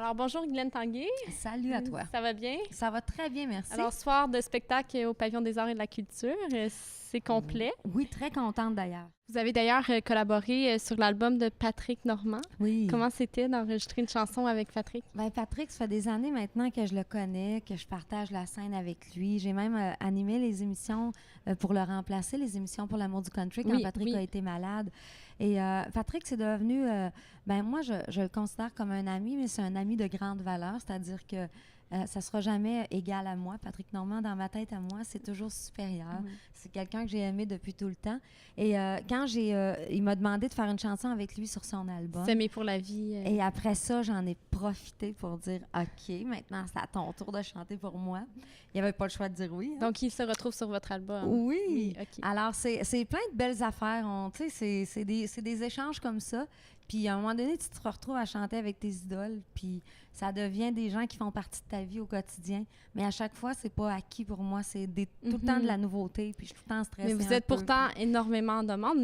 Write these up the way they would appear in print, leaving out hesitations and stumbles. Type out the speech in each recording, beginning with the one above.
Alors, bonjour Guylaine Tanguay. Salut à toi. Ça va bien? Ça va très bien, merci. Alors, soir de spectacle au Pavillon des Arts et de la Culture, c'est complet. Oui, très contente d'ailleurs. Vous avez d'ailleurs collaboré sur l'album de Patrick Normand. Oui. Comment c'était d'enregistrer une chanson avec Patrick? Bien, Patrick, ça fait des années maintenant que je le connais, que je partage la scène avec lui. J'ai même animé les émissions pour le remplacer, les émissions pour l'amour du country quand Patrick a été malade. Et Patrick, c'est devenu, moi, je le considère comme un ami, mais c'est un ami de grande valeur, c'est-à-dire que ça sera jamais égal à moi. Patrick Normand, dans ma tête à moi, c'est toujours supérieur. C'est quelqu'un que j'ai aimé depuis tout le temps. Et quand il m'a demandé de faire une chanson avec lui sur son album. S'aimer pour la vie. Et après ça, j'en ai profité pour dire « OK, maintenant, c'est à ton tour de chanter pour moi. » Il n'y avait pas le choix de dire oui. Hein? Donc, il se retrouve sur votre album. Oui. Okay. Alors, c'est plein de belles affaires. C'est des échanges comme ça. Puis, à un moment donné, tu te retrouves à chanter avec tes idoles. Puis, ça devient des gens qui font partie de ta vie au quotidien. Mais à chaque fois, c'est pas acquis pour moi. C'est tout le temps de la nouveauté. Puis, je suis tout le temps stressée. Mais vous êtes pourtant énormément en demande.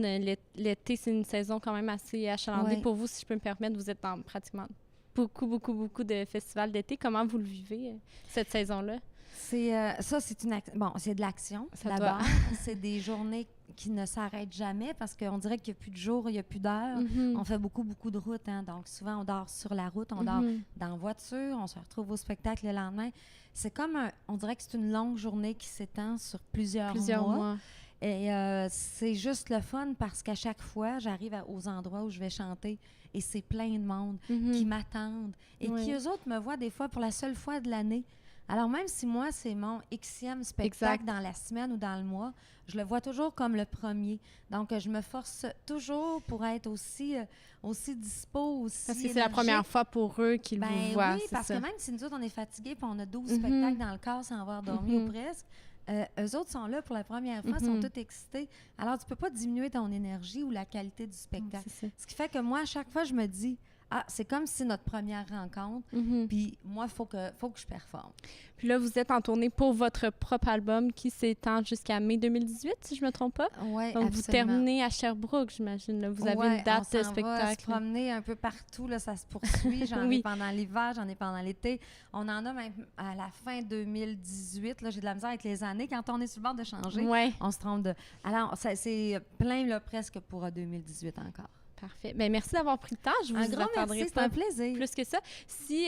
L'été, c'est une saison quand même assez achalandée. Pour vous, si je peux me permettre. Vous êtes dans pratiquement beaucoup de festivals d'été. Comment vous le vivez, cette saison-là? C'est c'est de l'action là-bas. C'est des journées qui ne s'arrêtent jamais parce qu'on dirait qu'il n'y a plus de jour, il n'y a plus d'heure. On fait beaucoup de routes. Hein, donc, souvent, on dort sur la route, on dort dans la voiture, on se retrouve au spectacle le lendemain. C'est comme on dirait que c'est une longue journée qui s'étend sur plusieurs mois. Et c'est juste le fun parce qu'à chaque fois, j'arrive aux endroits où je vais chanter et c'est plein de monde qui m'attendent et qui, eux autres, me voient des fois pour la seule fois de l'année. Alors, même si moi, c'est mon Xème spectacle dans la semaine ou dans le mois, je le vois toujours comme le premier. Donc, je me force toujours pour être aussi dispo, aussi parce que c'est la première fois pour eux qu'ils vous voient. Oui, parce que même si nous autres, on est fatigués et on a 12 spectacles dans le corps sans avoir dormi ou presque, eux autres sont là pour la première fois, sont tous excités. Alors, tu peux pas diminuer ton énergie ou la qualité du spectacle. Ce qui fait que moi, à chaque fois, je me dis... Ah, c'est comme si c'est notre première rencontre. Puis moi, il faut que je performe. Puis là, vous êtes en tournée pour votre propre album qui s'étend jusqu'à mai 2018, si je ne me trompe pas. Oui, donc, vous terminez à Sherbrooke, j'imagine. Là. Vous avez une date de spectacle. On va se promener un peu partout. Là, ça se poursuit. J'en ai pendant l'hiver, j'en ai pendant l'été. On en a même à la fin 2018. Là, j'ai de la misère avec les années. Quand on est sur le bord de changer, on se trompe de... Alors, c'est plein là, presque pour 2018 encore. Parfait. Bien, merci d'avoir pris le temps. Je vous attendrai merci, c'est un plaisir. Plus que ça. Si,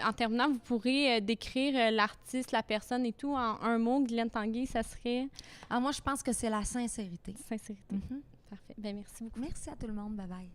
en terminant, vous pourrez décrire l'artiste, la personne et tout en un mot, Guylaine Tanguay, ça serait? Moi, je pense que c'est la sincérité. Sincérité. Parfait. Bien, merci beaucoup. Merci à tout le monde. Bye-bye.